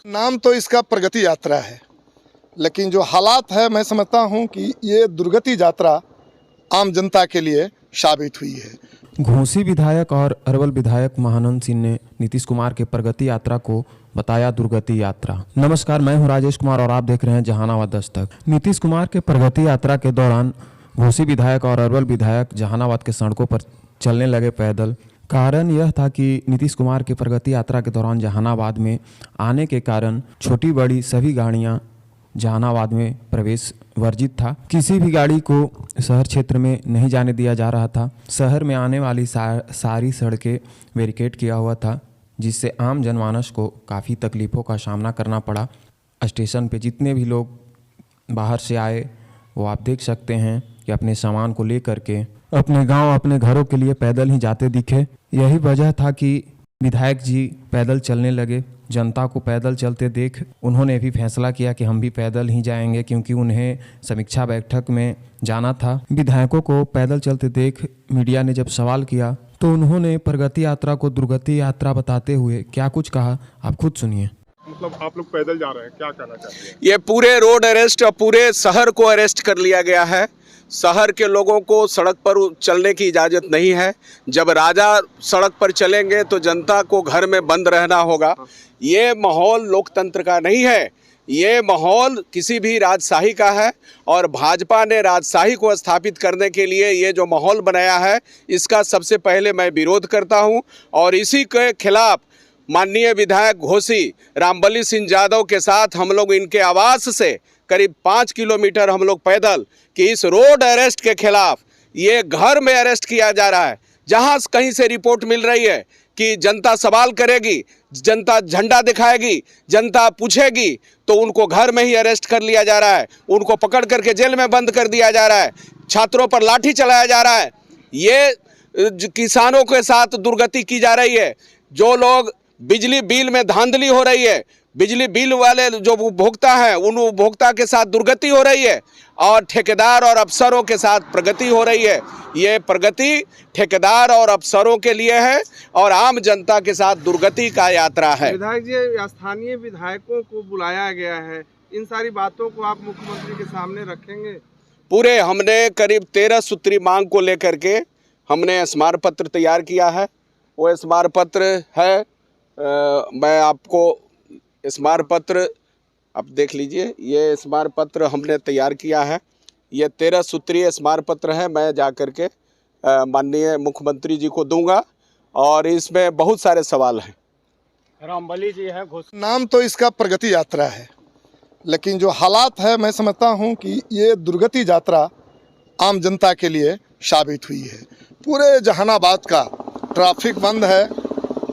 नाम तो इसका प्रगति यात्रा है, लेकिन जो हालात है मैं समझता हूं कि ये दुर्गति यात्रा आम जनता के लिए साबित हुई है। घोसी विधायक और अरवल विधायक महानंद सिंह ने नीतीश कुमार के प्रगति यात्रा को बताया दुर्गति यात्रा। नमस्कार, मैं हूं राजेश कुमार और आप देख रहे हैं जहानाबाद दस्तक। नीतीश कुमार के प्रगति यात्रा के दौरान घोसी विधायक और अरवल विधायक जहानाबाद के सड़कों पर चलने लगे पैदल। कारण यह था कि नीतीश कुमार के प्रगति यात्रा के दौरान जहानाबाद में आने के कारण छोटी बड़ी सभी गाड़ियां जहानाबाद में प्रवेश वर्जित था। किसी भी गाड़ी को शहर क्षेत्र में नहीं जाने दिया जा रहा था। शहर में आने वाली सारी सड़कें बैरिकेड किया हुआ था, जिससे आम जनमानस को काफ़ी तकलीफ़ों का सामना करना पड़ा। स्टेशन पे जितने भी लोग बाहर से आए वो आप देख सकते हैं कि अपने सामान को लेकर के अपने गांव अपने घरों के लिए पैदल ही जाते दिखे। यही वजह था कि विधायक जी पैदल चलने लगे। जनता को पैदल चलते देख उन्होंने भी फैसला किया कि हम भी पैदल ही जाएंगे, क्योंकि उन्हें समीक्षा बैठक में जाना था। विधायकों को पैदल चलते देख मीडिया ने जब सवाल किया तो उन्होंने प्रगति यात्रा को दुर्गति यात्रा बताते हुए क्या कुछ कहा, आप खुद सुनिए। मतलब आप लोग पैदल जा रहे हैं, क्या कहना चाहते हैं? ये पूरे रोड अरेस्ट और पूरे शहर को अरेस्ट कर लिया गया है। शहर के लोगों को सड़क पर चलने की इजाज़त नहीं है। जब राजा सड़क पर चलेंगे तो जनता को घर में बंद रहना होगा। ये माहौल लोकतंत्र का नहीं है, ये माहौल किसी भी राजशाही का है। और भाजपा ने राजशाही को स्थापित करने के लिए ये जो माहौल बनाया है, इसका सबसे पहले मैं विरोध करता हूँ। और इसी के खिलाफ माननीय विधायक घोसी रामबली सिंह यादव के साथ हम लोग इनके आवास से करीब 5 किलोमीटर हम लोग पैदल कि इस रोड अरेस्ट के खिलाफ ये घर में अरेस्ट किया जा रहा है। जहां कहीं से रिपोर्ट मिल रही है कि जनता सवाल करेगी, जनता झंडा दिखाएगी, जनता पूछेगी, तो उनको घर में ही अरेस्ट कर लिया जा रहा है, उनको पकड़ करके जेल में बंद कर दिया जा रहा है, छात्रों पर लाठी चलाया जा रहा है। ये किसानों के साथ दुर्गति की जा रही है। जो लोग बिजली बिल में धांधली हो रही है, बिजली बिल वाले जो उपभोक्ता हैं उन उपभोक्ता के साथ दुर्गति हो रही है, और ठेकेदार और अफसरों के साथ प्रगति हो रही है। ये प्रगति ठेकेदार और अफसरों के लिए है और आम जनता के साथ दुर्गति का यात्रा है। विधायक जी, स्थानीय विधायकों को बुलाया गया है, इन सारी बातों को आप मुख्यमंत्री के सामने रखेंगे? पूरे हमने करीब 13 सूत्री मांग को लेकर के हमने स्मारक पत्र तैयार किया है। वो स्मारक पत्र है, मैं आपको स्मारक पत्र आप देख लीजिए। ये स्मारक पत्र हमने तैयार किया है। ये 13 सूत्रीय स्मारक पत्र है। मैं जा कर के माननीय मुख्यमंत्री जी को दूंगा और इसमें बहुत सारे सवाल हैं। रामबली जी है। नाम तो इसका प्रगति यात्रा है, लेकिन जो हालात है मैं समझता हूं कि ये दुर्गति यात्रा आम जनता के लिए साबित हुई है। पूरे जहानाबाद का ट्रैफिक बंद है,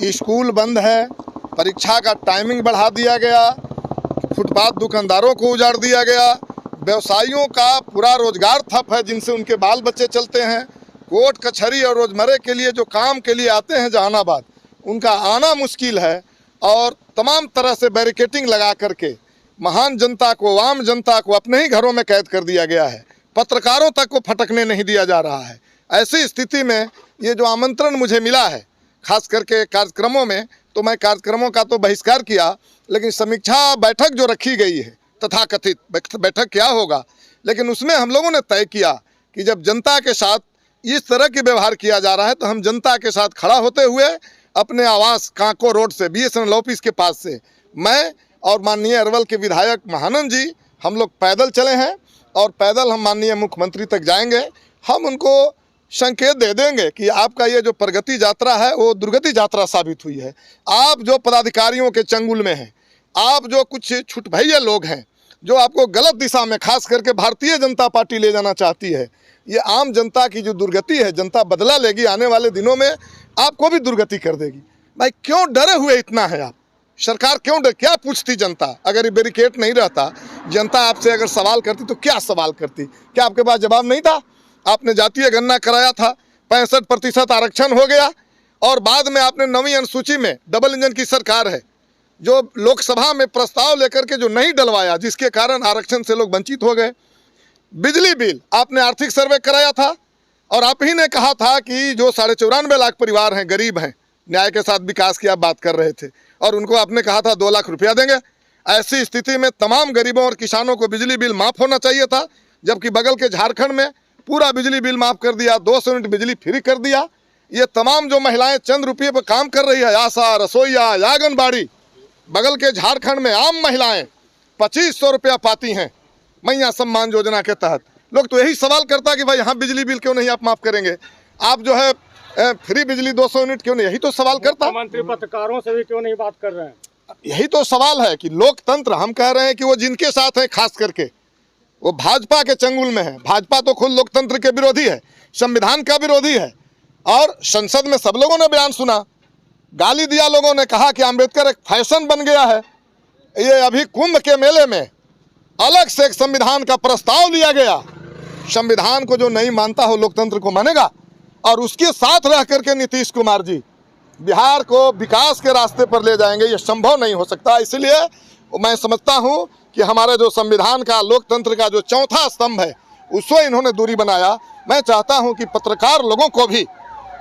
स्कूल बंद है, परीक्षा का टाइमिंग बढ़ा दिया गया, फुटपाथ दुकानदारों को उजाड़ दिया गया, व्यवसायियों का पूरा रोजगार ठप है जिनसे उनके बाल बच्चे चलते हैं। कोर्ट कचहरी और रोजमर्रे के लिए जो काम के लिए आते हैं जहानाबाद, उनका आना मुश्किल है। और तमाम तरह से बैरिकेटिंग लगा करके महान जनता को, आम जनता को अपने ही घरों में कैद कर दिया गया है। पत्रकारों तक को फटकने नहीं दिया जा रहा है। ऐसी स्थिति में ये जो आमंत्रण मुझे मिला है खास करके कार्यक्रमों में, तो मैं कार्यक्रमों का तो बहिष्कार किया, लेकिन समीक्षा बैठक जो रखी गई है, तथाकथित बैठक क्या होगा, लेकिन उसमें हम लोगों ने तय किया कि जब जनता के साथ इस तरह के व्यवहार किया जा रहा है तो हम जनता के साथ खड़ा होते हुए अपने आवास कांको रोड से BSNL ऑफिस के पास से मैं और माननीय अरवल के विधायक महानंद जी हम लोग पैदल चले हैं और पैदल हम माननीय मुख्यमंत्री तक जाएंगे। हम उनको संकेत दे देंगे कि आपका ये जो प्रगति यात्रा है वो दुर्गति यात्रा साबित हुई है। आप जो पदाधिकारियों के चंगुल में हैं, आप जो कुछ छुटभैया लोग हैं जो आपको गलत दिशा में खास करके भारतीय जनता पार्टी ले जाना चाहती है, ये आम जनता की जो दुर्गति है, जनता बदला लेगी। आने वाले दिनों में आपको भी दुर्गति कर देगी। भाई क्यों डरे हुए इतना है आप? सरकार क्यों डर, क्या पूछती जनता? अगर ये बैरिकेड नहीं रहता, जनता आपसे अगर सवाल करती तो क्या सवाल करती? क्या आपके पास जवाब नहीं था? आपने जातीय गणना कराया था, 65% आरक्षण हो गया, और बाद में आपने 9वीं अनुसूची में डबल इंजन की सरकार है जो लोकसभा में प्रस्ताव लेकर के जो नहीं डलवाया, जिसके कारण आरक्षण से लोग वंचित हो गए। बिजली बिल आपने आर्थिक सर्वे कराया था और आप ही ने कहा था कि जो 94.5 लाख परिवार हैं, गरीब हैं, न्याय के साथ विकास की आप बात कर रहे थे, और उनको आपने कहा था 2 लाख रुपया देंगे। ऐसी स्थिति में तमाम गरीबों और किसानों को बिजली बिल माफ़ होना चाहिए था, जबकि बगल के झारखंड में पूरा बिजली बिल माफ़ कर दिया, 200 यूनिट बिजली फ्री कर दिया। ये तमाम जो महिलाएं चंद रुपये पर काम कर रही है, आशा, रसोईया, आंगनबाड़ी, बगल के झारखंड में आम महिलाएं 2500 रुपया पाती हैं मैया सम्मान योजना के तहत। लोग तो यही सवाल करता कि भाई यहाँ बिजली बिल क्यों नहीं आप माफ़ करेंगे, आप जो है फ्री बिजली 200 यूनिट क्यों नहीं, यही तो सवाल करता। मंत्री पत्रकारों से भी क्यों नहीं बात कर रहे हैं? यही तो सवाल है कि लोकतंत्र, हम कह रहे हैं कि वो जिनके साथ है, खास करके वो भाजपा के चंगुल में है। भाजपा तो खुद लोकतंत्र के विरोधी है, संविधान का विरोधी है, और संसद में सब लोगों ने बयान सुना, गाली दिया लोगों ने, कहा कि अंबेडकर एक फैशन बन गया है। ये अभी कुंभ के मेले में अलग से एक संविधान का प्रस्ताव लिया गया। संविधान को जो नहीं मानता हो लोकतंत्र को मानेगा, और उसके साथ रह करके नीतीश कुमार जी बिहार को विकास के रास्ते पर ले जाएंगे, ये संभव नहीं हो सकता। इसलिए मैं समझता हूँ कि हमारे जो संविधान का, लोकतंत्र का जो चौथा स्तंभ है, उससे इन्होंने दूरी बनाया। मैं चाहता हूँ कि पत्रकार लोगों को भी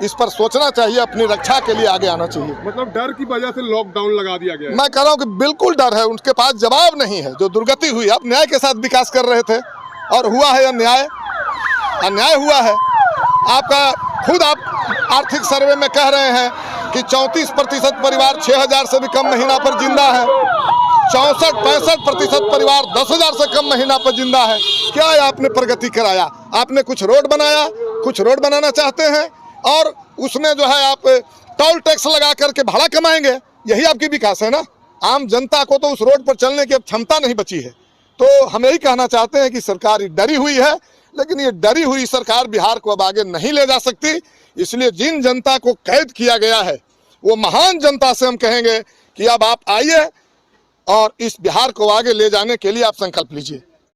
इस पर सोचना चाहिए, अपनी रक्षा के लिए आगे आना चाहिए। मतलब डर की वजह से लॉकडाउन लगा दिया गया है। मैं कह रहा हूँ कि बिल्कुल डर है, उनके पास जवाब नहीं है। जो दुर्गति हुई, आप न्याय के साथ विकास कर रहे थे और हुआ है अन्याय, अन्याय हुआ है। आपका खुद आप आर्थिक सर्वे में कह रहे हैं कि 34% परिवार 6000 से भी कम महीना पर जिंदा है, 64-65% परिवार 10,000 से कम महीना पर जिंदा है। क्या है आपने प्रगति कराया? आपने कुछ रोड बनाया, कुछ रोड बनाना चाहते हैं, और उसमें जो है आप टोल टैक्स लगा करके भाड़ा कमाएंगे, यही आपकी विकास है ना। आम जनता को तो उस रोड पर चलने की अब क्षमता नहीं बची है। तो हम यही कहना चाहते हैं कि सरकार डरी हुई है, लेकिन ये डरी हुई सरकार बिहार को अब आगे नहीं ले जा सकती। इसलिए जिन जनता को कैद किया गया है, वो महान जनता से हम कहेंगे कि अब आप आइए और इस बिहार को आगे ले जाने के लिए आप संकल्प लीजिए।